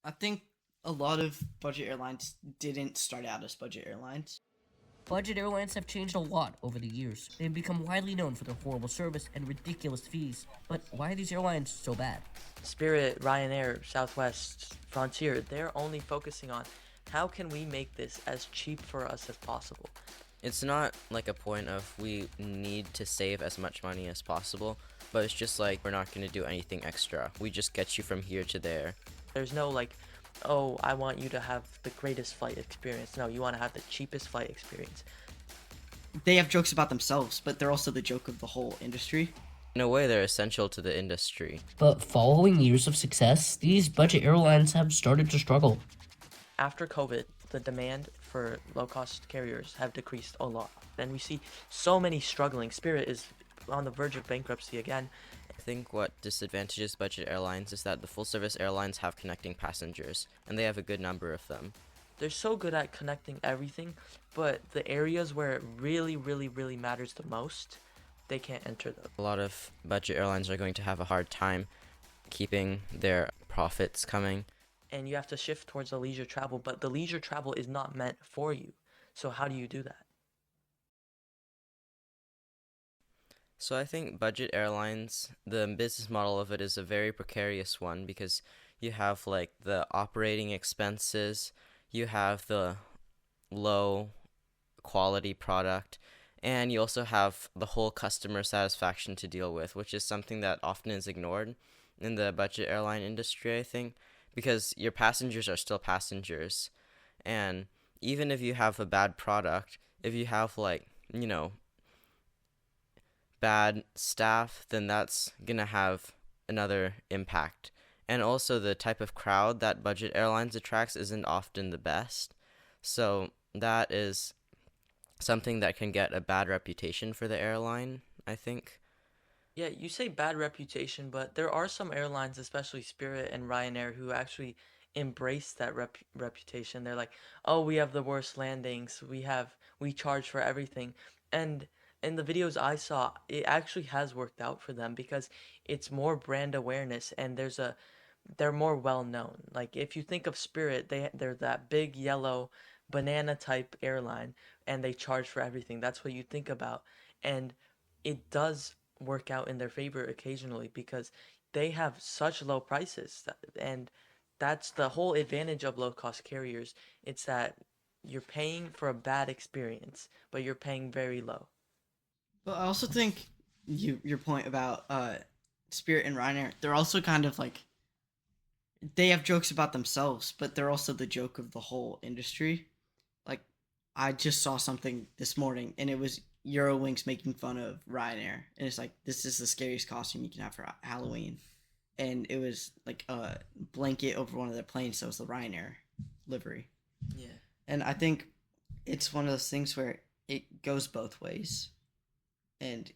I think a lot of budget airlines didn't start out as budget airlines. Budget airlines have changed a lot over the years. They've become widely known for their horrible service and ridiculous fees. But why are these airlines so bad? Spirit, Ryanair, Southwest, Frontier, they're only focusing on how can we make this as cheap for us as possible. It's not like a point of we need to save as much money as possible, but it's just like we're not going to do anything extra. We just get you from here to there. There's no like, oh, I want you to have the greatest flight experience. No, you want to have the cheapest flight experience. They have jokes about themselves, but they're also the joke of the whole industry. In a way, they're essential to the industry. But following years of success, these budget airlines have started to struggle. After COVID, the demand for low-cost carriers have decreased a lot. And we see so many struggling. Spirit is on the verge of bankruptcy again. I think what disadvantages budget airlines is that the full-service airlines have connecting passengers, and they have a good number of them. They're so good at connecting everything, but the areas where it really, really, really matters the most, they can't enter them. A lot of budget airlines are going to have a hard time keeping their profits coming. And you have to shift towards the leisure travel, but the leisure travel is not meant for you. So how do you do that? So I think budget airlines, the business model of it is a very precarious one because you have like the operating expenses, you have the low quality product, and you also have the whole customer satisfaction to deal with, which is something that often is ignored in the budget airline industry, I think, because your passengers are still passengers. And even if you have a bad product, if you have like, bad staff, then that's gonna have another impact. And also the type of crowd that budget airlines attracts isn't often the best. So that is something that can get a bad reputation for the airline, I think. Yeah, you say bad reputation, but there are some airlines, especially Spirit and Ryanair, who actually embrace that reputation. They're like, "Oh, we have the worst landings. We charge for everything." And in the videos I saw, it actually has worked out for them because it's more brand awareness and they're more well known. Like if you think of Spirit, they're that big yellow banana type airline and they charge for everything. That's what you think about. And it does work out in their favor occasionally because they have such low prices and that's the whole advantage of low cost carriers. It's that you're paying for a bad experience, but you're paying very low. But I also think your point about Spirit and Ryanair, they're also kind of like they have jokes about themselves, but they're also the joke of the whole industry. Like I just saw something this morning, and it was Eurowings making fun of Ryanair, and it's like this is the scariest costume you can have for Halloween, and it was like a blanket over one of their planes, so it's the Ryanair livery. Yeah. And I think it's one of those things where it goes both ways, and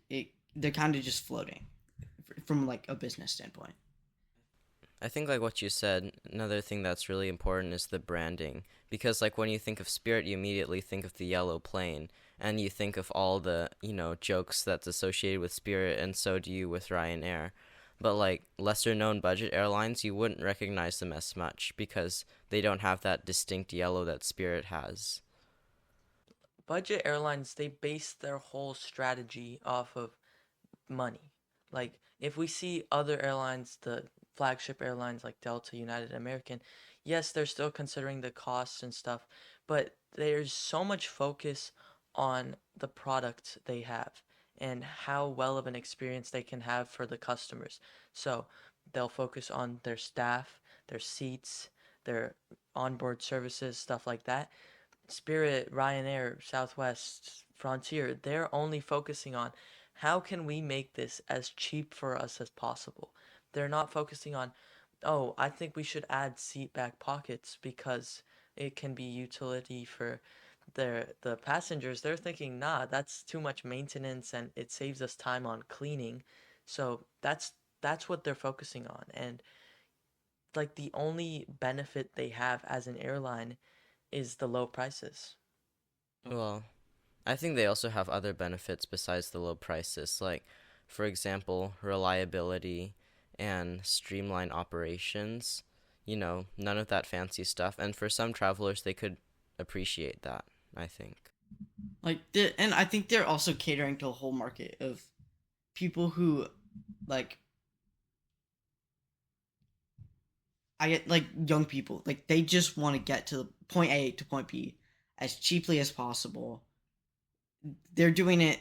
they're kind of just floating from like a business standpoint. I think like what you said, another thing that's really important is the branding. Because like when you think of Spirit, you immediately think of the yellow plane. And you think of all the, jokes that's associated with Spirit, and so do you with Ryanair. But like lesser known budget airlines, you wouldn't recognize them as much because they don't have that distinct yellow that Spirit has. Budget airlines, they base their whole strategy off of money. Like if we see other airlines, the flagship airlines like Delta, United, American, yes, they're still considering the costs and stuff, but there's so much focus on the product they have and how well of an experience they can have for the customers. So they'll focus on their staff, their seats, their onboard services, stuff like that. Spirit, Ryanair, Southwest, Frontier, they're only focusing on how can we make this as cheap for us as possible. They're not focusing on, oh, I think we should add seat back pockets because it can be utility for the passengers. They're thinking, nah, that's too much maintenance and it saves us time on cleaning. So that's what they're focusing on. And like the only benefit they have as an airline is the low prices. Well, I think they also have other benefits besides the low prices, like, for example, reliability and streamline operations. none of that fancy stuff. And for some travelers, they could appreciate that, I think. And I think they're also catering to a whole market of people who like I get like young people, like they just want to get to point A to point B as cheaply as possible. They're doing it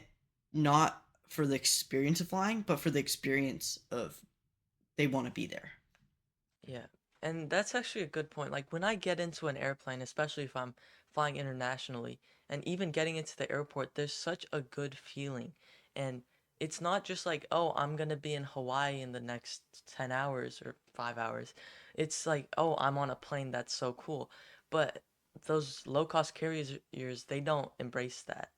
not for the experience of flying, but for the experience of they want to be there. Yeah. And that's actually a good point. Like when I get into an airplane, especially if I'm flying internationally, and even getting into the airport, there's such a good feeling. And it's not just like, oh, I'm gonna be in Hawaii in the next 10 hours or 5 hours. It's like, oh, I'm on a plane that's so cool. But those low cost carriers, they don't embrace that.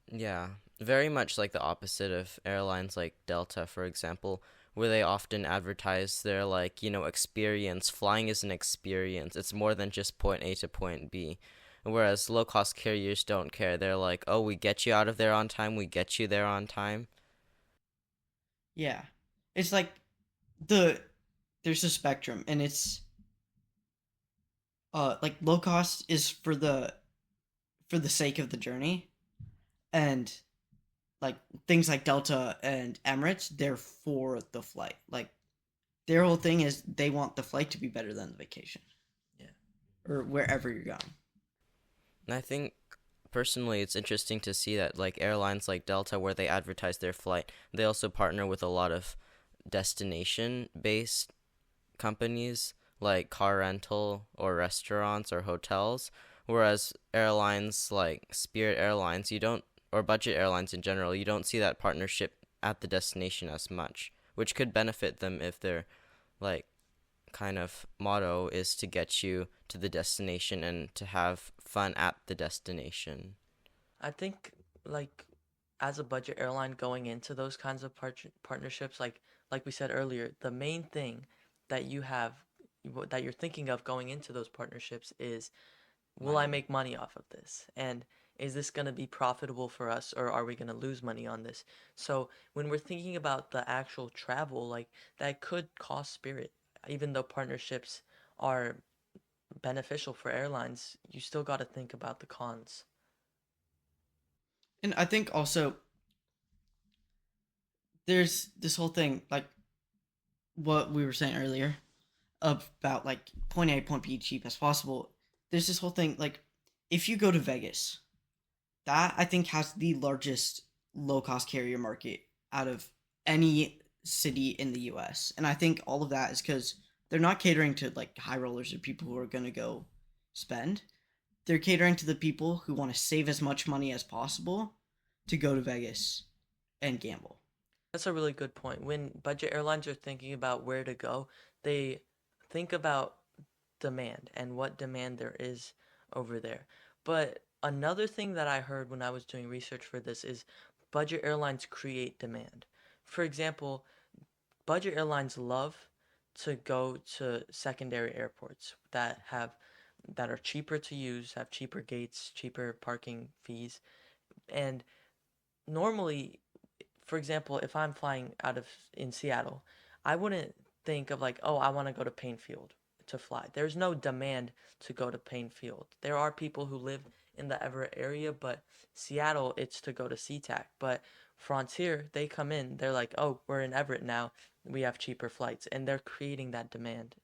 Yeah, very much like the opposite of airlines like Delta, for example, where they often advertise their experience. Flying is an experience. It's more than just point A to point B. Whereas low cost carriers don't care. They're like, oh, we get you out of there on time, we get you there on time. Yeah. It's like there's a spectrum, and it's like low cost is for the sake of the journey, and like things like Delta and Emirates, they're for the flight. Like their whole thing is they want the flight to be better than the vacation. Yeah. Or wherever you're going. And I think personally it's interesting to see that like airlines like Delta, where they advertise their flight, they also partner with a lot of destination based companies like car rental or restaurants or hotels, whereas airlines like Spirit Airlines, you don't, or budget airlines in general, you don't see that partnership at the destination as much, which could benefit them if their like kind of motto is to get you to the destination and to have fun at the destination. I think like as a budget airline going into those kinds of partnerships, like we said earlier, the main thing that that you're thinking of going into those partnerships is, will I make money off of this? And is this going to be profitable for us, or are we going to lose money on this? So when we're thinking about the actual travel, like that could cost Spirit, even though partnerships are beneficial for airlines, you still got to think about the cons. And I think also there's this whole thing, like what we were saying earlier about like point A, point B cheap as possible. There's this whole thing, like if you go to Vegas, that I think has the largest low cost carrier market out of any city in the US. And I think all of that is because they're not catering to like high rollers or people who are going to go spend. They're catering to the people who want to save as much money as possible to go to Vegas and gamble. That's a really good point. When budget airlines are thinking about where to go, they think about demand and what demand there is over there. But another thing that I heard when I was doing research for this is budget airlines create demand. For example, budget airlines love to go to secondary airports that are cheaper to use, have cheaper gates, cheaper parking fees, and normally, for example, if I'm flying out of in Seattle, I wouldn't think of like, oh, I want to go to Painfield to fly. There's no demand to go to Painfield. There are people who live in the Everett area, but Seattle, it's to go to SeaTac. But Frontier, they come in, they're like, oh, we're in Everett now. We have cheaper flights, and they're creating that demand.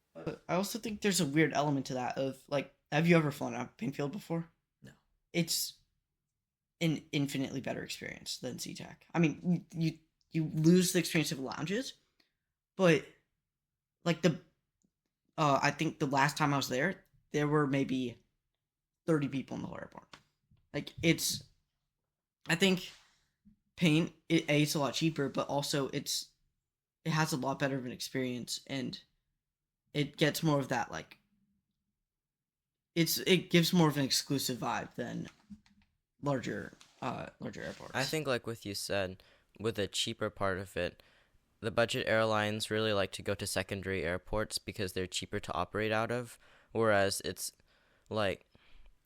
I also think there's a weird element to that of like, have you ever flown out of Painfield before? No. It's an infinitely better experience than SeaTac. I mean, you lose the experience of lounges, but like I think the last time I was there were maybe 30 people in the whole airport. Like I think it's a lot cheaper, but also it has a lot better of an experience, and it gets more of that like it gives more of an exclusive vibe than larger airports. I think like what you said, with the cheaper part of it, the budget airlines really like to go to secondary airports because they're cheaper to operate out of, whereas it's like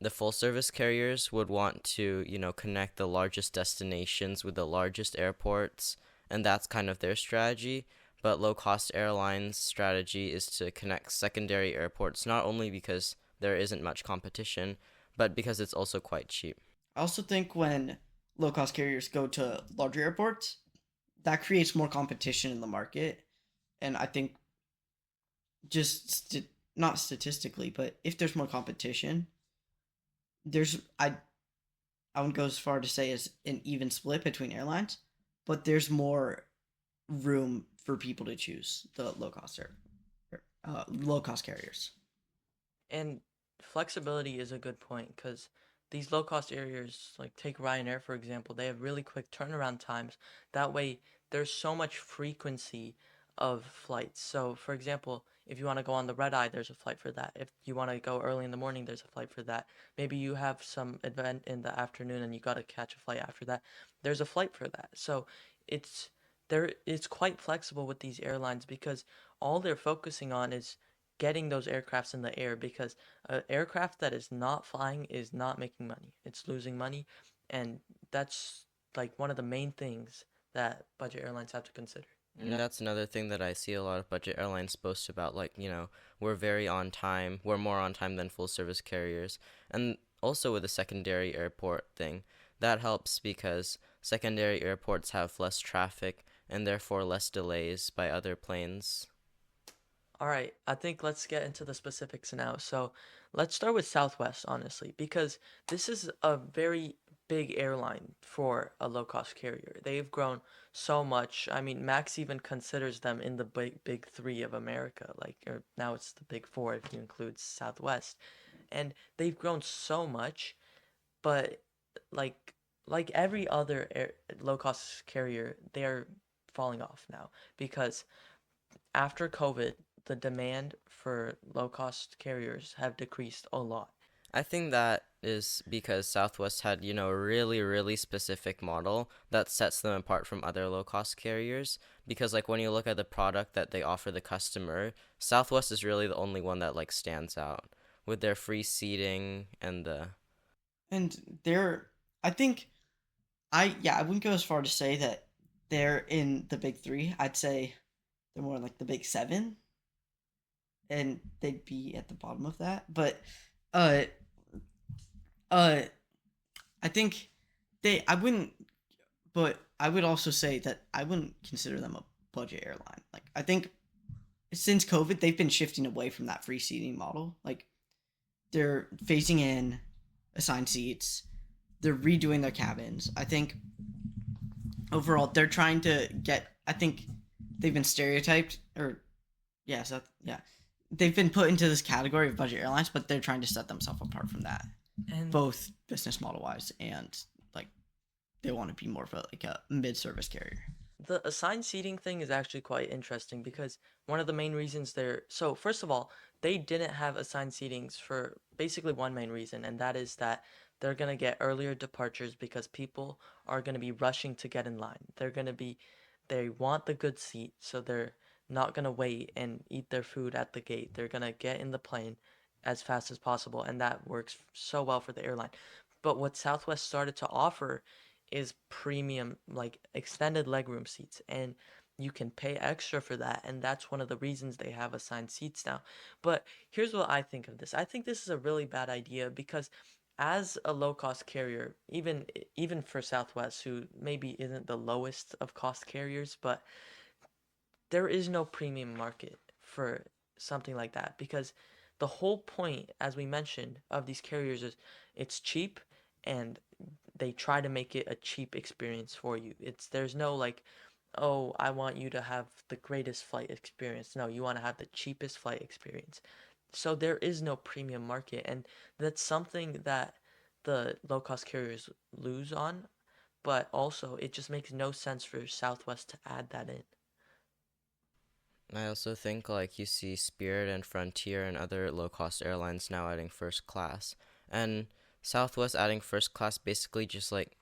the full service carriers would want to, connect the largest destinations with the largest airports, and that's kind of their strategy. but low-cost airlines' strategy is to connect secondary airports not only because there isn't much competition, but because it's also quite cheap. I also think when low cost carriers go to larger airports, that creates more competition in the market. And I think just not statistically, but if there's more competition, there's I wouldn't go as far to say as an even split between airlines, but there's more room for people to choose the low cost carriers. And flexibility is a good point because these low cost carriers, like take Ryanair for example, they have really quick turnaround times. That way, there's so much frequency of flights. So, for example, if you want to go on the red eye, there's a flight for that. If you want to go early in the morning, there's a flight for that. Maybe you have some event in the afternoon and you got to catch a flight after that. There's a flight for that. So, it's it's quite flexible with these airlines because all they're focusing on is getting those aircrafts in the air because an aircraft that is not flying is not making money. It's losing money, and that's like one of the main things that budget airlines have to consider. And that's another thing that I see a lot of budget airlines boast about, like, we're very on time, we're more on time than full service carriers. And also with the secondary airport thing, that helps because secondary airports have less traffic and therefore less delays by other planes. All right, I think let's get into the specifics now. So let's start with Southwest, honestly, because this is a very big airline for a low cost carrier. They've grown so much. I mean, Max even considers them in the big three of America, like, or now it's the big four if you include Southwest. And they've grown so much, but like like every other low cost carrier, they're falling off now because after COVID, the demand for low cost carriers have decreased a lot. I think that is because Southwest had, a really, really specific model that sets them apart from other low-cost carriers. Because, like, when you look at the product that they offer the customer, Southwest is really the only one that, like, stands out with their free seating and the... And I think, I wouldn't go as far to say that they're in the big three. I'd say they're more like the big seven, and they'd be at the bottom of that. But, I think I wouldn't, but I would also say that I wouldn't consider them a budget airline. Like, I think since COVID, they've been shifting away from that free seating model. Like, they're phasing in assigned seats. They're redoing their cabins. I think overall, they're trying to I think they've been stereotyped, or, yeah. They've been put into this category of budget airlines, but they're trying to set themselves apart from that, And both business model wise and like they want to be more of a mid-service carrier. the assigned seating thing is actually quite interesting because one of the main reasons so first of all, they didn't have assigned seatings for basically one main reason, and that is that they're going to get earlier departures because people are going to be rushing to get in line. They want the good seat, so they're not going to wait and eat their food at the gate. They're going to get in the plane as fast as possible, and that works so well for the airline. But what Southwest started to offer is premium, like extended legroom seats, and you can pay extra for that, and that's one of the reasons they have assigned seats now. But here's what I think of this. I think this is a really bad idea because as a low cost carrier, even for Southwest, who maybe isn't the lowest of cost carriers, but there is no premium market for something like that because the whole point, as we mentioned, of these carriers is it's cheap and they try to make it a cheap experience for you. There's no like, oh, I want you to have the greatest flight experience. No, you want to have the cheapest flight experience. So there is no premium market, and that's something that the low cost carriers lose on, but also it just makes no sense for Southwest to add that in. I also think, like, you see Spirit and Frontier and other low-cost airlines now adding first class. And Southwest adding first class basically just, like,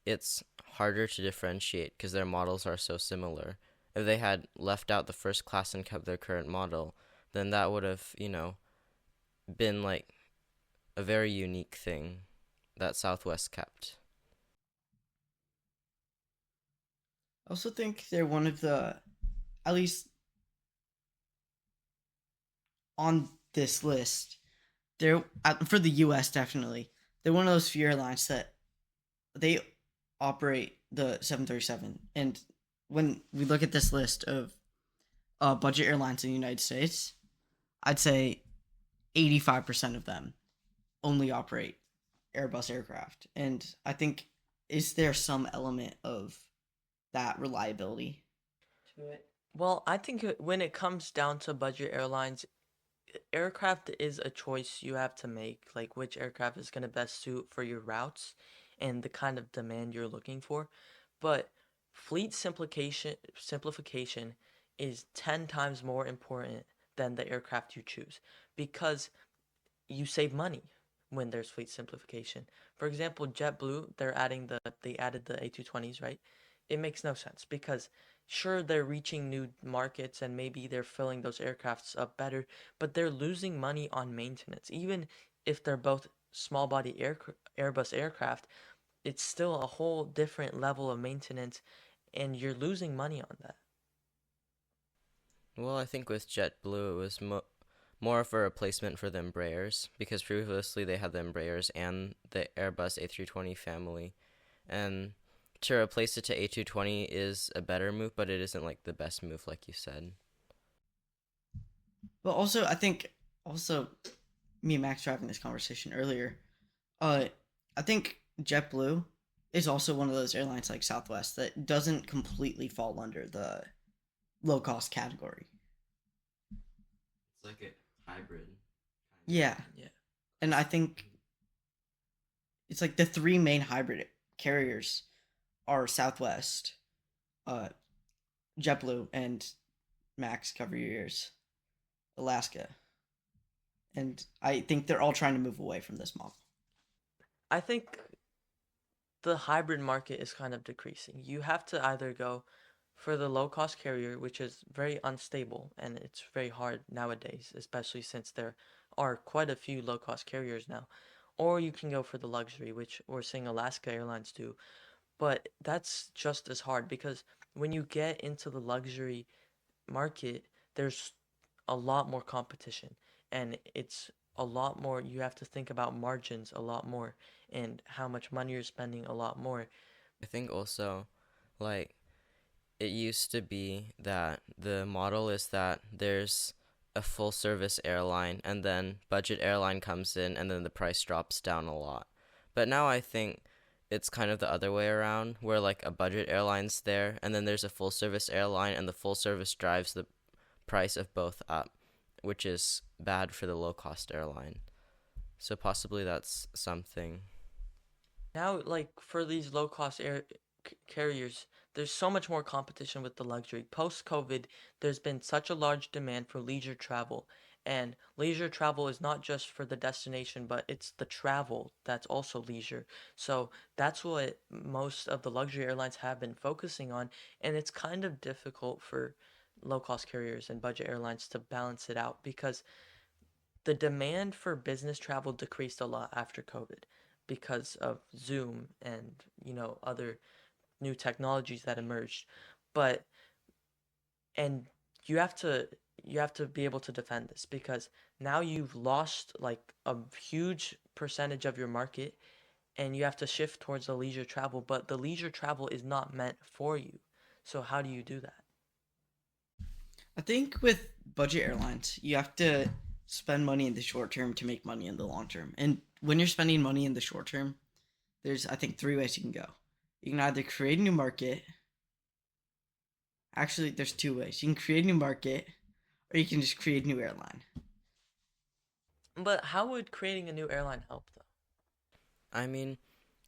it's harder to differentiate because their models are so similar. If they had left out the first class and kept their current model, then that would have, been, like, a very unique thing that Southwest kept. I also think they're one of the at least on this list, they're for the U.S. definitely. They're one of those few airlines that they operate the 737. And when we look at this list of budget airlines in the United States, I'd say 85% of them only operate Airbus aircraft. And I think, is there some element of that reliability to it? Well, I think when it comes down to budget airlines, aircraft is a choice you have to make, like which aircraft is going to best suit for your routes and the kind of demand you're looking for. But fleet simplification is 10 times more important than the aircraft you choose because you save money when there's fleet simplification. For example, JetBlue, they added the A220s, right? It makes no sense because sure they're reaching new markets and maybe they're filling those aircrafts up better, but they're losing money on maintenance. Even if they're both small body Airbus aircraft, it's still a whole different level of maintenance and you're losing money on that. Well, I think with JetBlue, it was more of a replacement for the Embraers because previously they had the Embraers and the Airbus A320 family, and to replace it to A220 is a better move, but it isn't like the best move, like you said. But also, I think also me and Max were having this conversation earlier. I think JetBlue is also one of those airlines like Southwest that doesn't completely fall under the low cost category. It's like a hybrid. Yeah. Yeah. And I think it's like the three main hybrid carriers are Southwest, JetBlue, and Max, cover your ears, Alaska. And I think they're all trying to move away from this model. I think the hybrid market is kind of decreasing. You have to either go for the low cost carrier, which is very unstable and it's very hard nowadays, especially since there are quite a few low cost carriers now, or you can go for the luxury, which we're seeing Alaska Airlines do. But that's just as hard because when you get into the luxury market, there's a lot more competition and it's a lot more, you have to think about margins a lot more and how much money you're spending a lot more. I think also, like, it used to be that the model is that there's a full service airline and then budget airline comes in and then the price drops down a lot. But now I think it's kind of the other way around where like a budget airline's there and then there's a full service airline and the full service drives the price of both up, which is bad for the low cost airline. So possibly that's something. Now, like for these low cost carriers, there's so much more competition with the luxury. Post COVID, there's been such a large demand for leisure travel. And leisure travel is not just for the destination, but it's the travel that's also leisure. So that's what most of the luxury airlines have been focusing on. And it's kind of difficult for low cost carriers and budget airlines to balance it out because the demand for business travel decreased a lot after COVID because of Zoom and, other new technologies that emerged. But and you have to be able to defend this because now you've lost like a huge percentage of your market and you have to shift towards the leisure travel, but the leisure travel is not meant for you. So how do you do that? I think with budget airlines, you have to spend money in the short term to make money in the long term. And when you're spending money in the short term, there's, I think, three ways you can go. You can either create a new market. Actually, there's two ways. You can create a new market, or you can just create a new airline. But how would creating a new airline help though? I mean,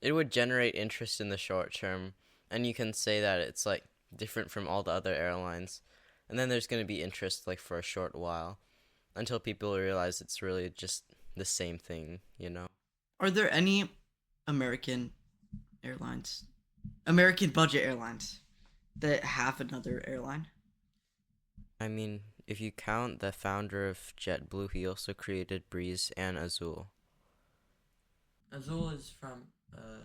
it would generate interest in the short term, and you can say that it's like different from all the other airlines. And then there's going to be interest like for a short while until people realize it's really just the same thing, you know? Are there any American airlines, American budget airlines, that have another airline? I mean, if you count the founder of JetBlue, he also created Breeze and Azul. Azul is from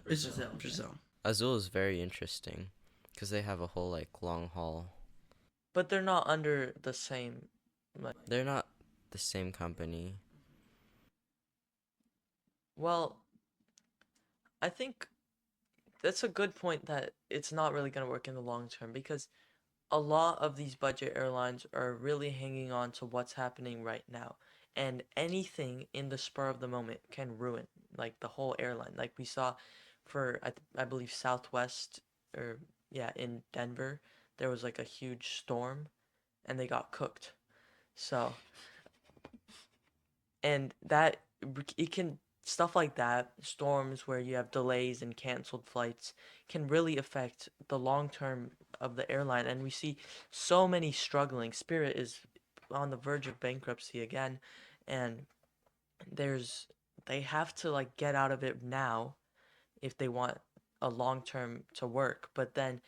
Brazil. Brazil. Azul is very interesting because they have a whole like long haul. but they're not under the same. Like, They're not the same company. well, I think that's a good point that it's not really going to work in the long term because a lot of these budget airlines are really hanging on to what's happening right now. And anything in the spur of the moment can ruin like the whole airline. Like we saw for I believe Southwest or yeah, in Denver, there was like a huge storm and they got cooked. So, and that it can stuff like that, storms where you have delays and canceled flights can really affect the long term of the airline, and we see so many struggling. Spirit is on the verge of bankruptcy again, and there's they have to like get out of it now if they want a long term to work, but then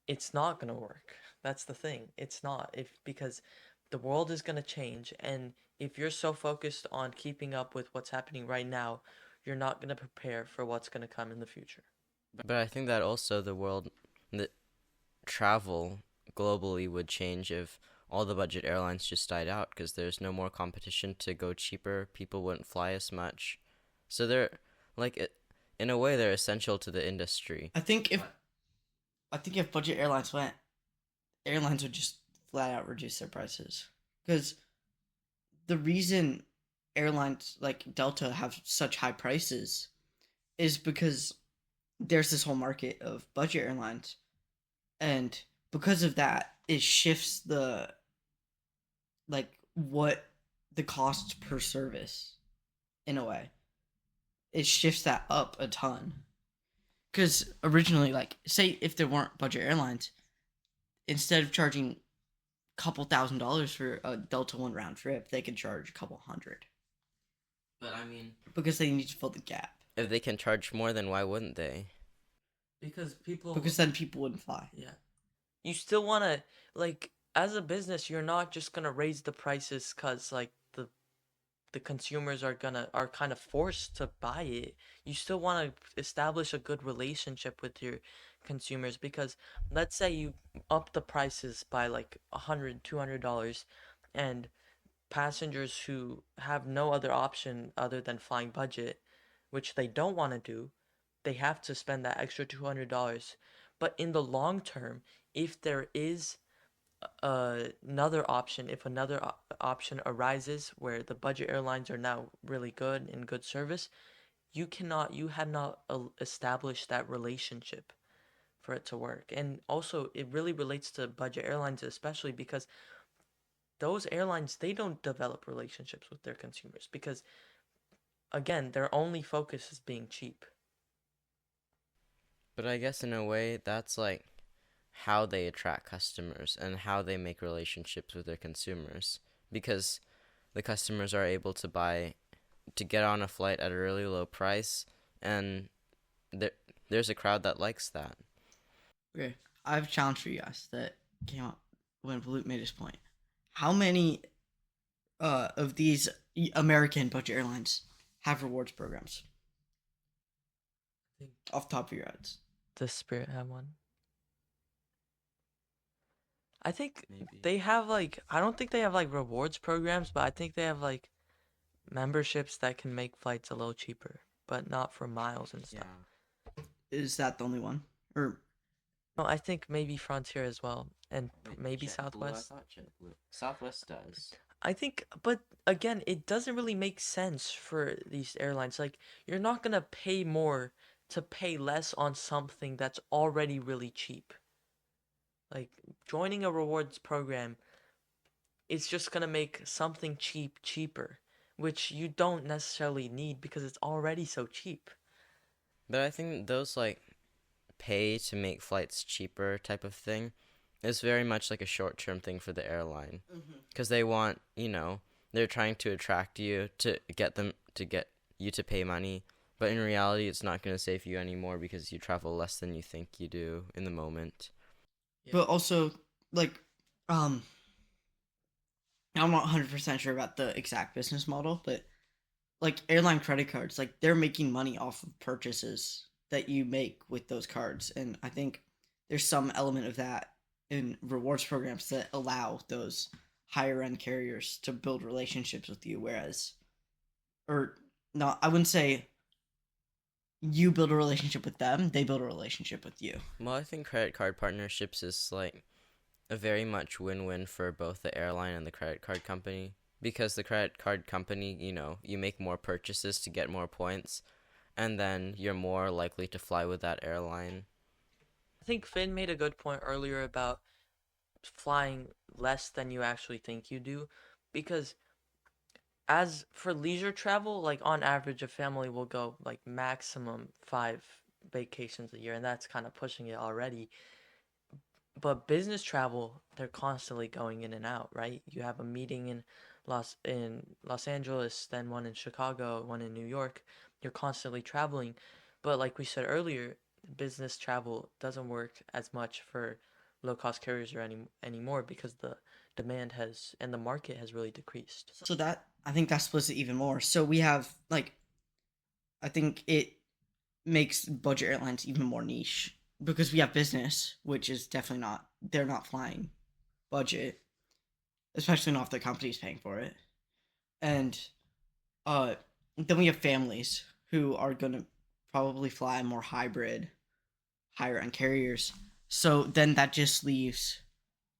it's not going to work. That's the thing. It's not if because the world is going to change, and if you're so focused on keeping up with what's happening right now, you're not going to prepare for what's going to come in the future. But I think that also the travel globally would change if all the budget airlines just died out because there's no more competition to go cheaper. People wouldn't fly as much. So they're like in a way they're essential to the industry. I think if budget airlines went, airlines would just flat out reduce their prices. Because the reason airlines like Delta have such high prices is because there's this whole market of budget airlines, and because of that, it shifts the like what the cost per service in a way. It shifts that up a ton. Because originally, like, say if there weren't budget airlines, instead of charging a couple $1,000s for a Delta One round trip, they could charge a couple hundred But I mean, because they need to fill the gap. if they can charge more, then why wouldn't they? Because then people wouldn't fly. Yeah. You still want to like as a business, you're not just going to raise the prices cuz like the consumers are kind of forced to buy it. You still want to establish a good relationship with your consumers because let's say you up the prices by like $100, $200 and passengers who have no other option other than flying budget, which they don't want to do, they have to spend that extra $200. But in the long term, if there is another option, if another option arises where the budget airlines are now really good and good service, you have not established that relationship for it to work. And also, it really relates to budget airlines, especially because those airlines they don't develop relationships with their consumers because again, their only focus is being cheap. But I guess in a way, that's like how they attract customers and how they make relationships with their consumers. Because the customers are able to get on a flight at a really low price, and there's a crowd that likes that. Okay, I have a challenge for you guys that came up when Balut made his point. How many of these American budget airlines have rewards programs? Off the top of your heads. Does Spirit have one? I think Maybe. they have like I don't think they have like rewards programs, but I think they have like memberships that can make flights a little cheaper, but not for miles and stuff. Is that the only one? Or No, I think maybe Frontier as well, and maybe Southwest. Southwest does. I think, but again, it doesn't really make sense for these airlines. Like, you're not gonna pay more to pay less on something that's already really cheap. Like, joining a rewards program, it's just gonna make something cheap cheaper, which you don't necessarily need because it's already so cheap. But I think those like pay to make flights cheaper type of thing is very much like a short-term thing for the airline because they want, they're trying to attract you to get you to pay money, but in reality it's not going to save you anymore because you travel less than you think you do in the moment. But also, like, I'm not 100% sure about the exact business model, but like airline credit cards, like they're making money off of purchases that you make with those cards, and I think there's some element of that and rewards programs that allow those higher end carriers to build relationships with you, whereas, or no, I wouldn't say you build a relationship with them, they build a relationship with you. Well, I think credit card partnerships is like a very much win-win for both the airline and the credit card company, because the credit card company, you make more purchases to get more points, and then you're more likely to fly with that airline. I think Finn made a good point earlier about flying less than you actually think you do, because as for leisure travel, like on average, a family will go like maximum 5 vacations a year, and that's kind of pushing it already. But business travel, they're constantly going in and out, right? You have a meeting in Los Angeles, then one in Chicago, one in New York. You're constantly traveling. But like we said earlier, business travel doesn't work as much for low cost carriers or anymore because the demand has and the market has really decreased. So that, I think that splits it even more. So we have like, I think it makes budget airlines even more niche because we have business, which is definitely not, they're not flying budget, especially not if the company's paying for it. And uh then we have families who are gonna probably fly more hybrid, higher end carriers. So then that just leaves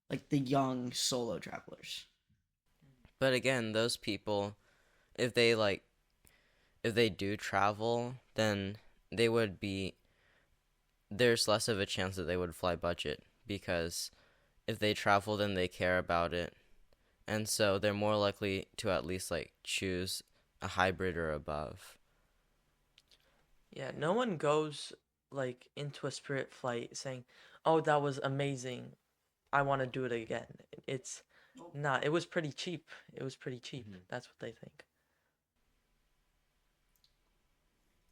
like the young solo travelers. But again, those people, if they like, if they do travel, then they would be, there's less of a chance that they would fly budget, because if they travel, then they care about it, and so they're more likely to at least like choose a hybrid or above. Yeah, no one goes like into a Spirit flight saying, "Oh, that was amazing. I want to do it again." It's not. It was pretty cheap. It was pretty cheap. Mhm. That's what they think.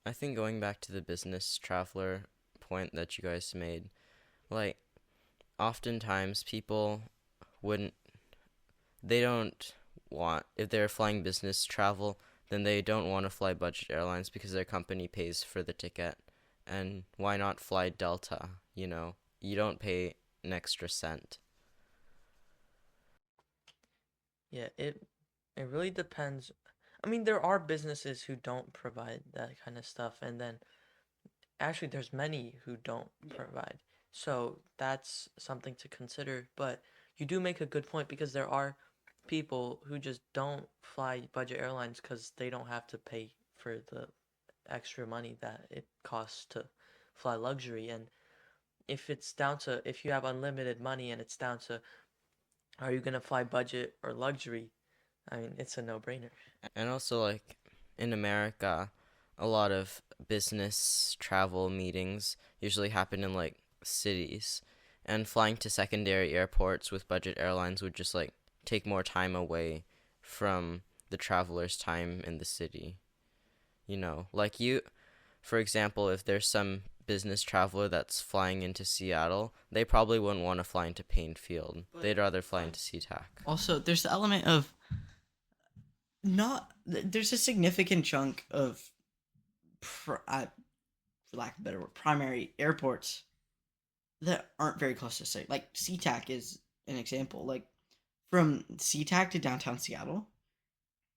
I think going back to the business traveler point that you guys made, like, oftentimes people wouldn't, they don't want, if they're flying business travel, then they don't want to fly budget airlines because their company pays for the ticket. And why not fly Delta? You don't pay an extra cent. Yeah, it really depends. I mean, there are businesses who don't provide that kind of stuff, and then actually there's many who don't provide. So that's something to consider, but you do make a good point because there are people who just don't fly budget airlines because they don't have to pay for the extra money that it costs to fly luxury. And if you have unlimited money and it's down to are you gonna fly budget or luxury, I mean, it's a no-brainer. And also, like, in America, a lot of business travel meetings usually happen in, like, cities. And flying to secondary airports with budget airlines would just, like, take more time away from the traveler's time in the city. Like for example, if there's some business traveler that's flying into Seattle, they probably wouldn't want to fly into Painfield. They'd rather fly into SeaTac. Also, there's the element of not, there's a significant chunk of for lack of a better word, primary airports that aren't very close to city. Like SeaTac is an example. Like from SeaTac to downtown Seattle,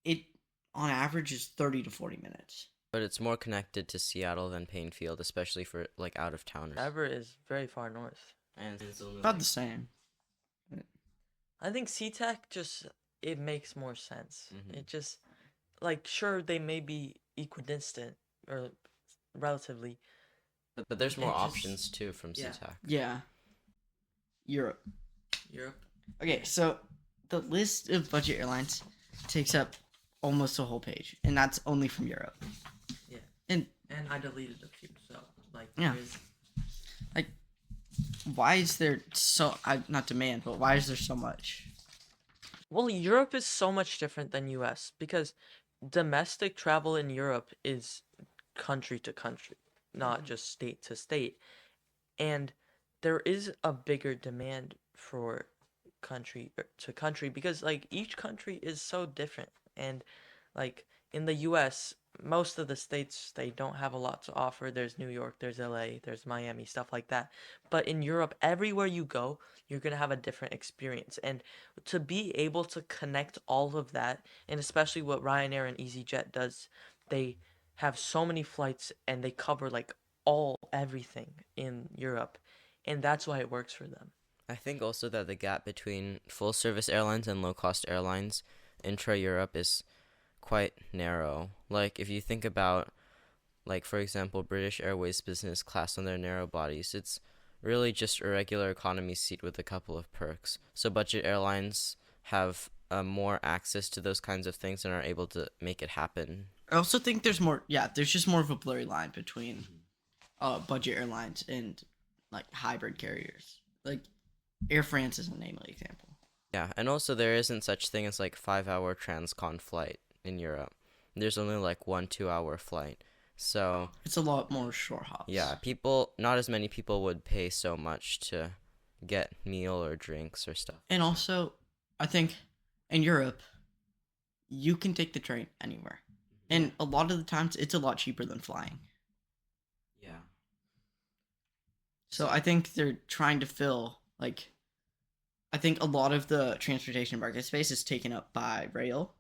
it on average is 30 to 40 minutes. But it's more connected to Seattle than Painfield, especially for, like, out-of-towners. Everett is very far north. And it's only, About like, the same. I think SeaTac just it makes more sense. Mhm. It just like sure they may be equidistant or relatively. But there's more It just- options, too, from yeah. SeaTac. Yeah. Europe. Europe. Okay, so the list of budget airlines takes up almost a whole page, and that's only from Europe. Yeah. And I deleted a few, so like Yeah. there's- why is there so not demand, but why is there so much? Well, Europe is so much different than US because domestic travel in Europe is country to country, not just state to state. And there is a bigger demand for country to country because like each country is so different and like in the US, most of the states they don't have a lot to offer. There's New York, there's LA, there's Miami, stuff like that. But in Europe, everywhere you go, you're going to have a different experience. And to be able to connect all of that, and especially what Ryanair and EasyJet does, they have so many flights and they cover like everything in Europe. And that's why it works for them. I think also that the gap between full service airlines and low cost airlines intra Europe is quite narrow. Like if you think about, like for example, British Airways business class on their narrow bodies, it's really just a regular economy seat with a couple of perks. So budget airlines have more access to those kinds of things and are able to make it happen. I also think there's just more of a blurry line between budget airlines and like hybrid carriers. Like Air France is a namely example. Yeah, and also there isn't such thing as like 5-hour transcon flight in Europe. There's only like 1 2-hour flight. So It's a lot more short hops. yeah, not as many people would pay so much to get meal or drinks or stuff. And also, I think in Europe, you can take the train anywhere. And a lot of the times, it's a lot cheaper than flying. Yeah. So I think they're trying to fill, like, I think a lot of the transportation market space is taken up by rail.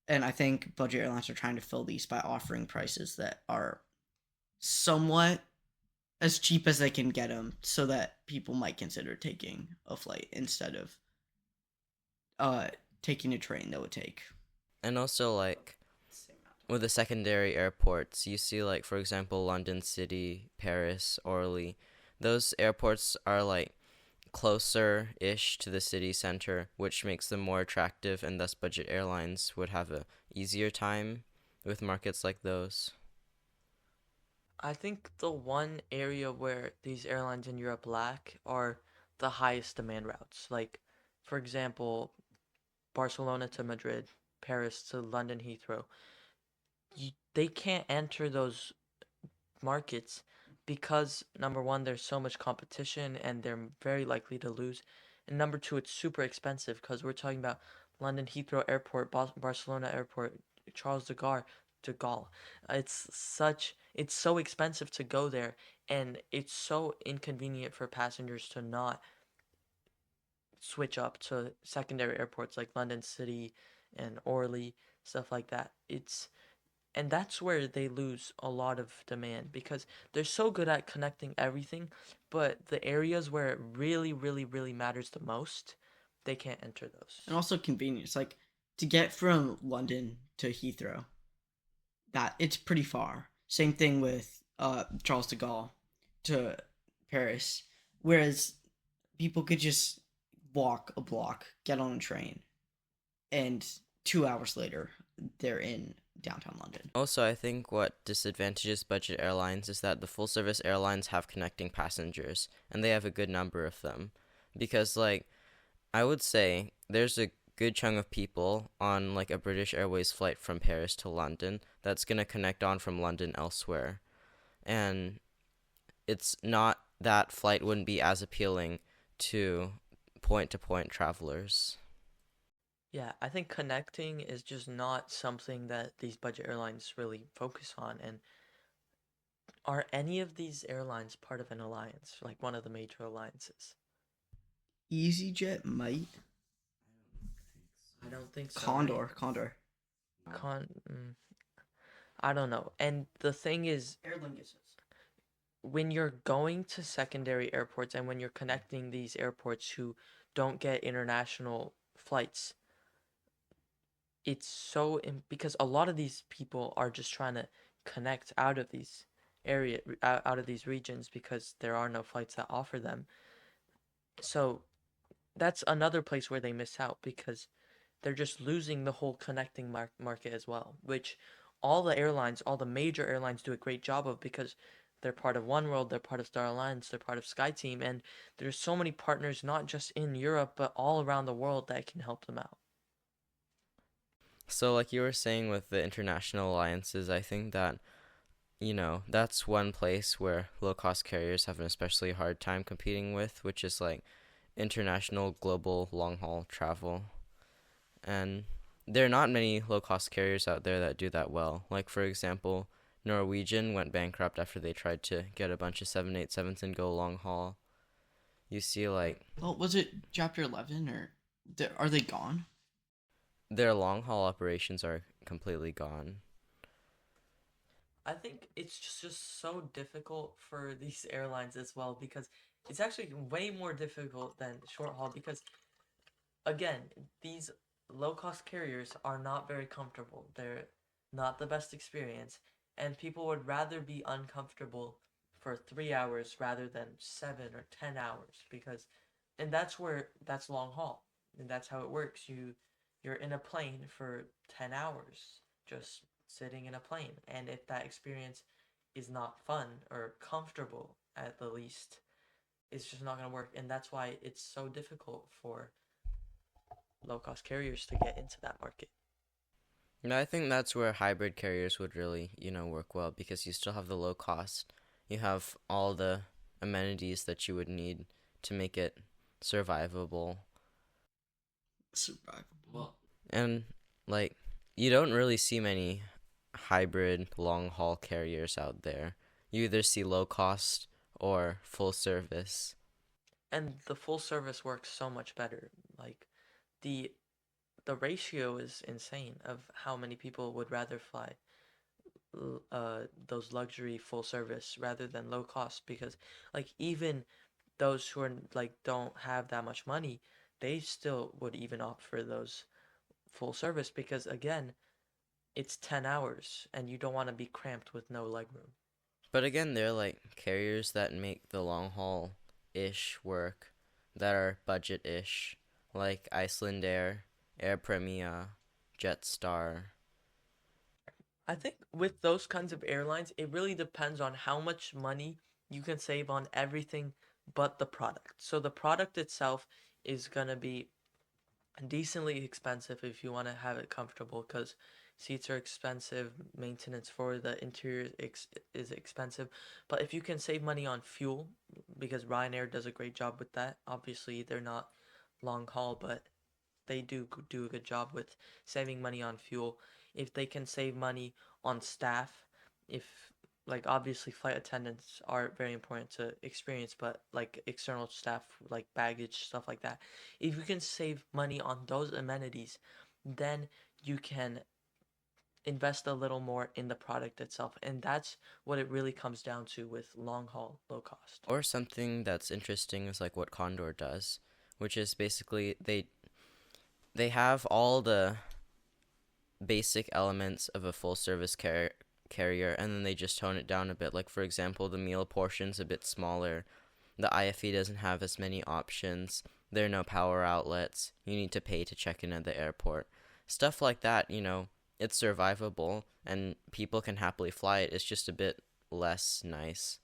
And I think budget airlines are trying to fill these by offering prices that are somewhat as cheap as they can get them so that people might consider taking a flight instead of taking a train that would take. And also like with the secondary airports, you see like for example London City, Paris, Orly. Those airports are like closer-ish to the city center, which makes them more attractive, and thus budget airlines would have a easier time with markets like those. I think the one area where these airlines in Europe lack are the highest demand routes. Like, for example, Barcelona to Madrid, Paris to London Heathrow. They can't enter those markets because number one, there's so much competition and they're very likely to lose. And number two, it's super expensive because we're talking about London Heathrow Airport, Barcelona Airport, Charles de Gaulle. It's so expensive to go there, and it's so inconvenient for passengers to not switch up to secondary airports like London City and Orly, stuff like that. And that's where they lose a lot of demand because they're so good at connecting everything, but the areas where it really, really, really matters the most, they can't enter those. And also convenience. Like, to get from London to Heathrow, that it's pretty far. Same thing with Charles de Gaulle to Paris. Whereas people could just walk a block, get on a train, and 2 hours later, they're in downtown London. Also, I think what disadvantages budget airlines is that the full service airlines have connecting passengers, and they have a good number of them. Because, like, I would say there's a good chunk of people on, like, a British Airways flight from Paris to London that's going to connect on from London elsewhere. And it's not, that flight wouldn't be as appealing to point-to-point travelers. Yeah, I think connecting is just not something that these budget airlines really focus on. And are any of these airlines part of an alliance, like one of the major alliances? EasyJet might. I don't think so. Condor. I don't know. And the thing is, Aer Lingus. when you're going to secondary airports and when you're connecting these airports who don't get international flights, it's so because a lot of these people are just trying to connect out of these out of these regions because there are no flights that offer them. So that's another place where they miss out because they're just losing the whole connecting market as well, which all the major airlines do a great job of because they're part of Oneworld, they're part of Star Alliance, they're part of SkyTeam, and there's so many partners not just in Europe but all around the world that can help them out. So like you were saying with the international alliances, I think that, that's one place where low-cost carriers have an especially hard time competing with, which is like international global long-haul travel. And there are not many low cost carriers out there that do that well. Like, for example, Norwegian went bankrupt after they tried to get a bunch of 787s and go long haul. You see, like, Well, was it Chapter 11 or are they gone? their long haul operations are completely gone. I think it's just so difficult for these airlines as well because it's actually way more difficult than short haul because again, these low cost carriers are not very comfortable. They're not the best experience, and people would rather be uncomfortable for 3 hours rather than 7 or 10 hours because, and that's long haul, and that's how it works. You're in a plane for 10 hours, just sitting in a plane, and if that experience is not fun or comfortable at the least, it's just not gonna work, and that's why it's so difficult for low cost carriers to get into that market. And I think that's where hybrid carriers would really, work well because you still have the low cost. You have all the amenities that you would need to make it survivable. Survivable. And, like, you don't really see many hybrid long haul carriers out there. You either see low cost or full service. And the full service works so much better. Like the the ratio is insane of how many people would rather fly those luxury full service rather than low cost because like even those who are like don't have that much money, they still would even opt for those full service because again, it's 10 hours and you don't want to be cramped with no legroom. But again, they're like carriers that make the long haul ish work, that are budget ish, like Iceland Air, Air Premia, Jetstar. I think with those kinds of airlines, it really depends on how much money you can save on everything but the product. So the product itself is going to be decently expensive if you want to have it comfortable because seats are expensive, maintenance for the interior is expensive. But if you can save money on fuel, because Ryanair does a great job with that, obviously they're not long haul, but they do a good job with saving money on fuel. If they can save money on staff, if like obviously flight attendants are very important to experience, but like external staff like baggage stuff like that. If you can save money on those amenities, then you can invest a little more in the product itself, and that's what it really comes down to with long haul low cost. Or something that's interesting is like what Condor does, which is basically they have all the basic elements of a full service carrier and then they just tone it down a bit. Like, for example, the meal portion's a bit smaller, the IFE doesn't have as many options, there are no power outlets, you need to pay to check in at the airport. Stuff like that, it's survivable and people can happily fly it. It's just a bit less nice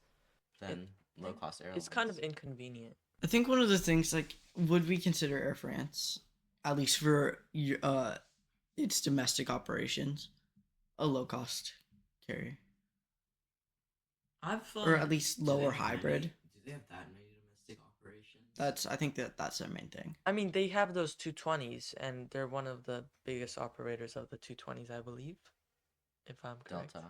than low cost airlines. It's kind of inconvenient. I think one of the things, like, would we consider Air France, at least for its domestic operations, a low cost carrier, I've or at least lower hybrid? Do they have that many domestic operations? I think that's their main thing. I mean, they have those 220s, and they're one of the biggest operators of the 220s, I believe, if I'm correct. Delta.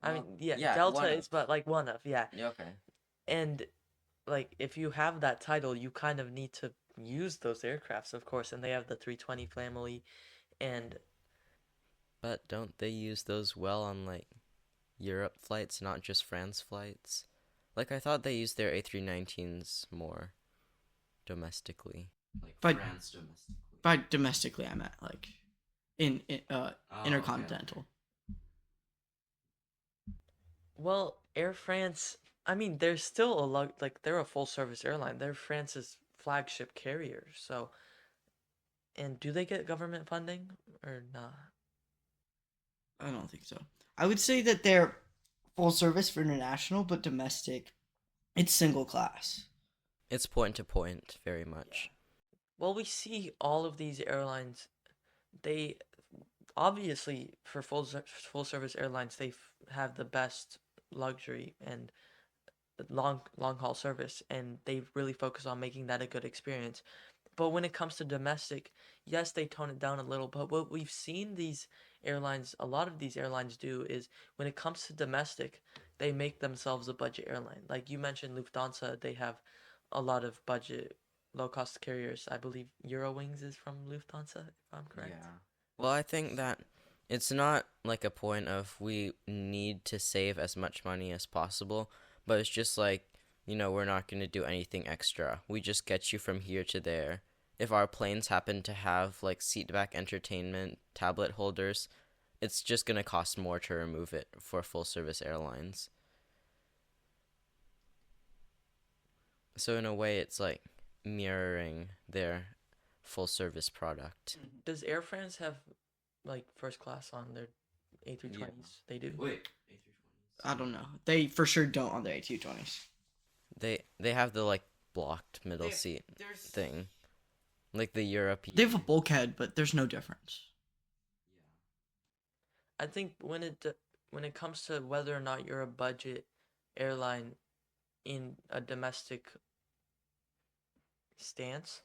I mean, Well, yeah, yeah, Delta one is, of. but like one of, yeah. Yeah, okay. And like, if you have that title, you kind of need to use those aircrafts, of course, and they have the 320 family, and But don't they use those well on, like, Europe flights, not just France flights? Like, I thought they used their A319s more domestically. Like, But- France domestically. By domestically, I meant like in intercontinental. well, Air France, I mean, they're still like they're a full service airline. They're France's flagship carrier. So, and do they get government funding or not? I don't think so. I would say that they're full service for international, but domestic, it's single class. It's point to point, very much. Well, we see all of these airlines. They obviously for full service airlines, they have the best luxury and long haul service, and they really focus on making that a good experience. But when it comes to domestic, yes, they tone it down a little. But what we've seen these airlines, a lot of these airlines do is when it comes to domestic, they make themselves a budget airline. Like you mentioned, Lufthansa, they have a lot of budget low cost carriers. I believe Eurowings is from Lufthansa, if I'm correct. Well, I think that it's not like a point of we need to save as much money as possible, but it's just like, we're not going to do anything extra. We just get you from here to there. If our planes happen to have like seat back entertainment tablet holders, it's just going to cost more to remove it for full service airlines. So in a way, it's like mirroring their full service product. Does Air France have like first class on their A320s? They do. Wait. I don't know. They for sure don't on the A220s. They have the like blocked middle seat thing, like the European. They have a bulkhead, but there's no difference. I think when it comes to whether or not you're a budget airline in a domestic stance,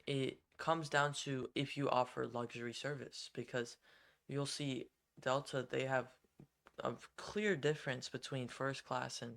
it comes down to if you offer luxury service, because you'll see Delta, they have a clear difference between first class and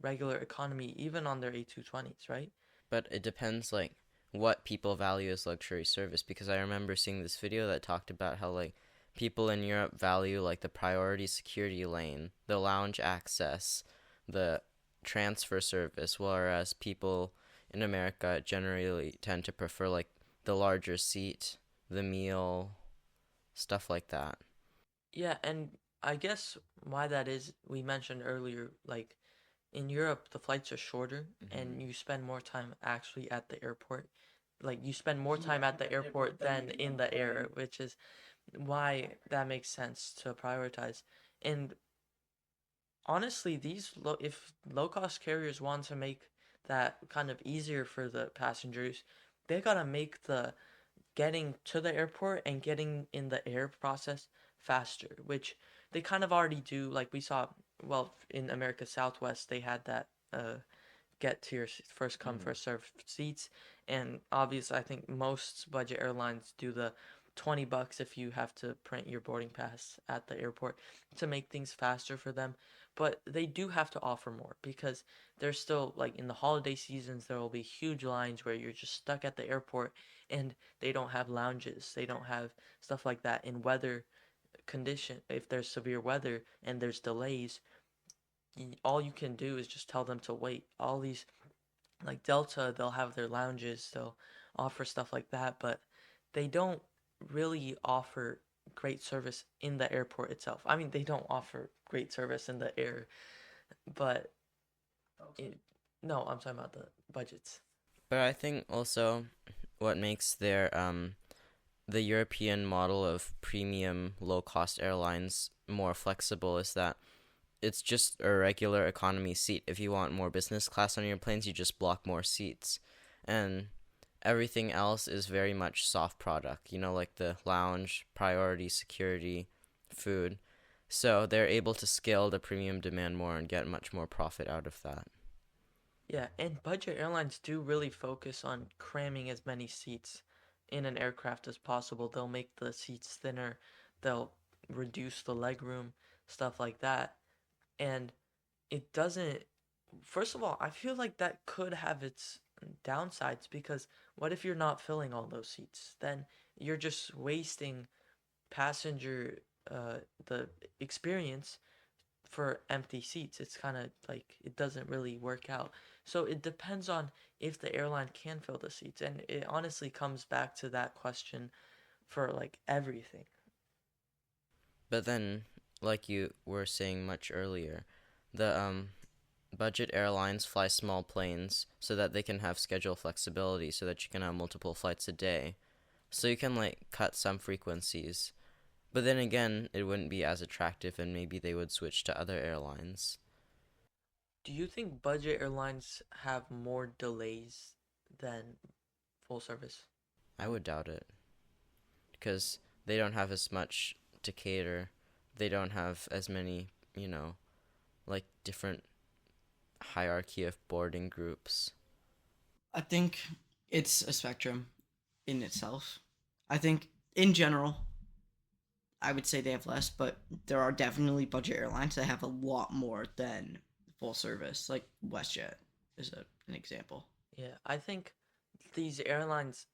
regular economy, even on their A220s, right? But it depends like what people value as luxury service, because I remember seeing this video that talked about how like people in Europe value like the priority security lane, the lounge access, the transfer service, whereas people in America generally tend to prefer like the larger seat, the meal, stuff like that. Yeah, and I guess why that is, we mentioned earlier, like in Europe, the flights are shorter and you spend more time actually at the airport. Like you spend more time at the airport than in the air, which is why that makes sense to prioritize. And honestly, if low cost carriers want to make that kind of easier for the passengers, they gotta make the getting to the airport and getting in the air process faster, which they kind of already do. Like we saw, well, in America Southwest, they had that get to your first come first serve seats, and obviously I think most budget airlines do the $20 if you have to print your boarding pass at the airport to make things faster for them. But they do have to offer more, because there's still, like in the holiday seasons, there will be huge lines where you're just stuck at the airport and they don't have lounges, they don't have stuff like that. In weather condition, if there's severe weather and there's delays, all you can do is just tell them to wait. All these, like Delta, they'll have their lounges, they'll offer stuff like that, but they don't really offer great service in the airport itself. I mean, they don't offer great service in the air, but no, I'm talking about the budgets. But I think also what makes their the European model of premium low cost airlines more flexible is that it's just a regular economy seat. If you want more business class on your planes, you just block more seats. And everything else is very much soft product, like the lounge, priority, security, food. So they're able to scale the premium demand more and get much more profit out of that. Yeah, and budget airlines do really focus on cramming as many seats in an aircraft as possible. They'll make the seats thinner, they'll reduce the leg room, stuff like that. And it doesn't, first of all, I feel like that could have its downsides, because what if you're not filling all those seats? Then you're just wasting passenger the experience for empty seats. It's kind of like it doesn't really work out. So it depends on if the airline can fill the seats, and it honestly comes back to that question for like everything. But then, like you were saying much earlier, the budget airlines fly small planes so that they can have schedule flexibility, so that you can have multiple flights a day. So you can like cut some frequencies. But then again, it wouldn't be as attractive, and maybe they would switch to other airlines. Do you think budget airlines have more delays than full service? I would doubt it, because they don't have as much to cater. They don't have as many, like different hierarchy of boarding groups. I think It's a spectrum in itself. I think in general, I would say they have less, but there are definitely budget airlines that have a lot more than full service, like WestJet is an example. Yeah, I think these airlines,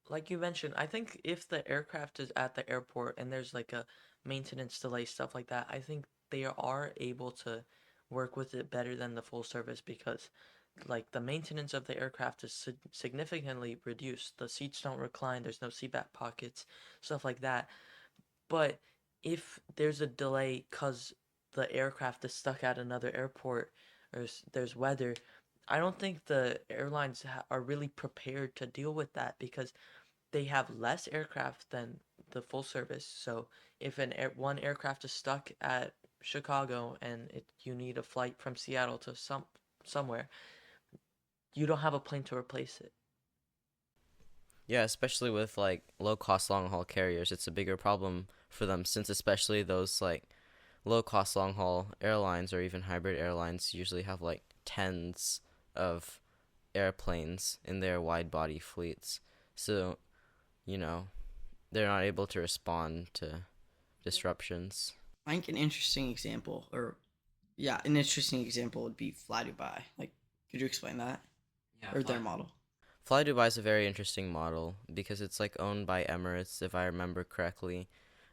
like you mentioned, I think if the aircraft is at the airport and there's like a maintenance delay, stuff like that, I think they are able to work with it better than the full service because like the maintenance of the aircraft is significantly reduced. The seats don't recline, there's no seat back pockets, stuff like that. But if there's a delay because the aircraft is stuck at another airport or there's weather, I don't think the airlines are really prepared to deal with that because they have less aircraft than the full service. So if one aircraft is stuck at Chicago and you need a flight from Seattle to somewhere, you don't have a plane to replace it. Yeah, especially with like low cost long haul carriers, it's a bigger problem for them since especially those like low cost long haul airlines or even hybrid airlines usually have like tens of airplanes in their wide body fleets. So, you know, they're not able to respond to disruptions. I think an interesting example, or yeah, an interesting example would be Fly Dubai. Like, could you explain that Yeah, or their model? Fly Dubai is a very interesting model because it's like owned by Emirates, if I remember correctly.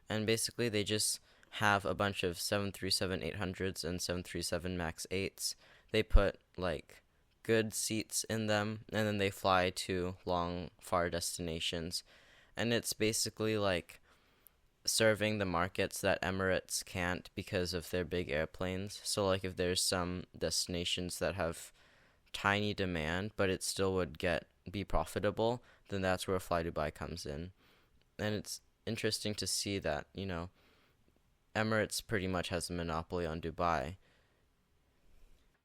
And basically, they just have a bunch of 737-800s and 737 MAX 8s. They put like good seats in them and then they fly to long, far destinations. And it's basically like serving the markets that Emirates can't because of their big airplanes. So, like, if there's some destinations that have tiny demand, but it still would be profitable, then that's where Fly Dubai comes in. And it's interesting to see that, Emirates pretty much has a monopoly on Dubai.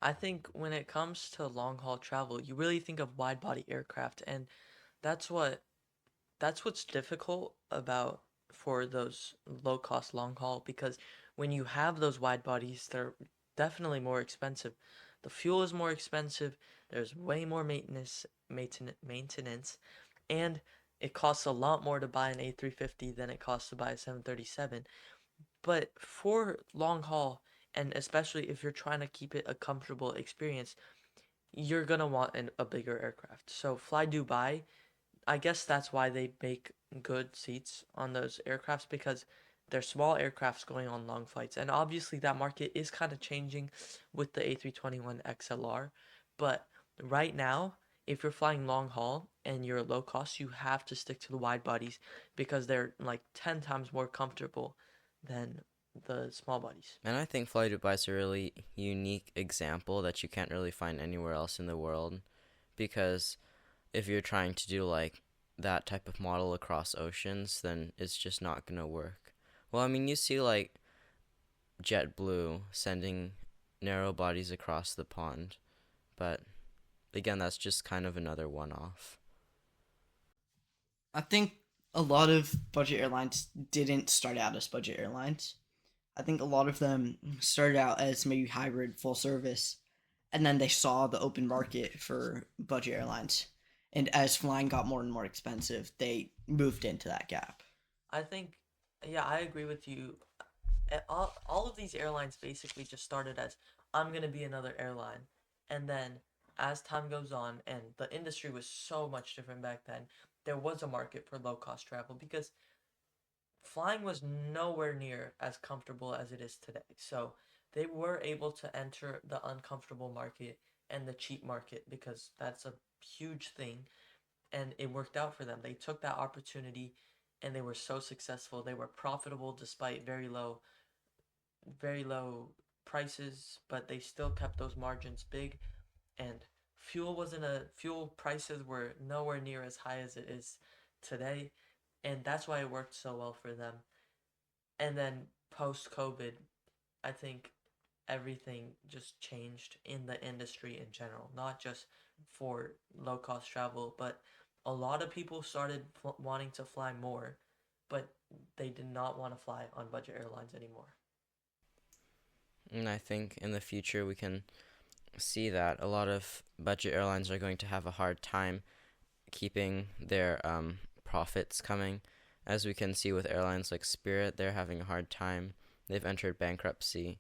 I think when it comes to long haul travel, you really think of wide body aircraft, and that's what that's what's difficult about for those low cost long haul because when you have those wide bodies, they're definitely more expensive. The fuel is more expensive. There's way more maintenance, and it costs a lot more to buy an A350 than it costs to buy a 737. But for long haul, and especially if you're trying to keep it a comfortable experience, you're gonna want a bigger aircraft. So Fly Dubai, I guess that's why they make good seats on those aircrafts because they're small aircrafts going on long flights. And obviously that market is kind of changing with the A321 XLR. But right now, if you're flying long haul and you're low cost, you have to stick to the wide bodies because they're like 10 times more comfortable than the small bodies. And I think Fly Dubai is a really unique example that you can't really find anywhere else in the world because if you're trying to do like that type of model across oceans, then it's just not gonna work. Well, I mean, you see like JetBlue sending narrow bodies across the pond, but again, that's just kind of another one-off. I think a lot of budget airlines didn't start out as budget airlines. I think a lot of them started out as maybe hybrid full service, and then they saw the open market for budget airlines. And as flying got more and more expensive, they moved into that gap. I think, yeah, I agree with you. All of these airlines basically just started as I'm gonna be another airline, and then as time goes on, and the industry was so much different back then, there was a market for low cost travel because flying was nowhere near as comfortable as it is today. So they were able to enter the uncomfortable market and the cheap market because that's a huge thing, and it worked out for them. They took that opportunity and they were so successful. They were profitable despite very low prices, but they still kept those margins big. And fuel prices were nowhere near as high as it is today, and that's why it worked so well for them. And then post COVID, I think everything just changed in the industry in general, not just for low cost travel, but a lot of people started wanting to fly more, but they did not want to fly on budget airlines anymore. And I think in the future we can see that a lot of budget airlines are going to have a hard time keeping their profits coming. As we can see with airlines like Spirit, they're having a hard time. They've entered bankruptcy.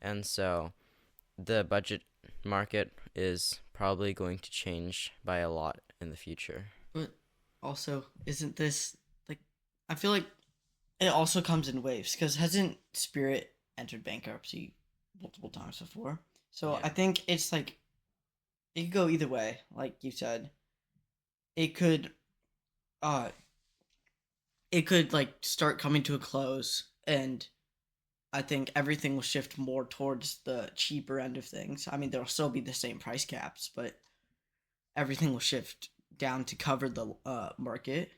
And so the budget market is probably going to change by a lot in the future. But also, isn't this like? I feel like it also comes in waves because hasn't Spirit entered bankruptcy multiple times before? So Yeah. I think it's like it could go either way. Like you said, it could uh it could like start coming to a close, and I think everything will shift more towards the cheaper end of things. I mean, there'll still be the same price caps, but everything will shift down to cover the market,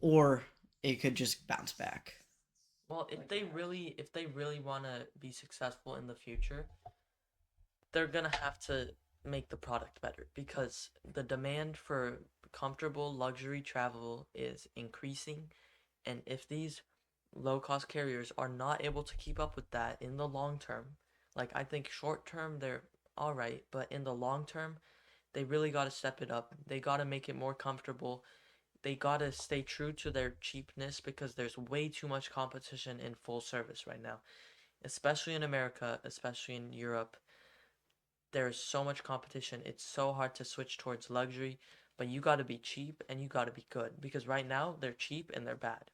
or it could just bounce back. Well, if they really want to be successful in the future, they're gonna have to make the product better because the demand for comfortable luxury travel is increasing, and if these low cost carriers are not able to keep up with that in the long term, like I think short term they're all right, but in the long term, they really got to step it up. They got to make it more comfortable. They got to stay true to their cheapness because there's way too much competition in full service right now, especially in America, especially in Europe. There's so much competition. It's so hard to switch towards luxury, but you got to be cheap and you got to be good because right now they're cheap and they're bad.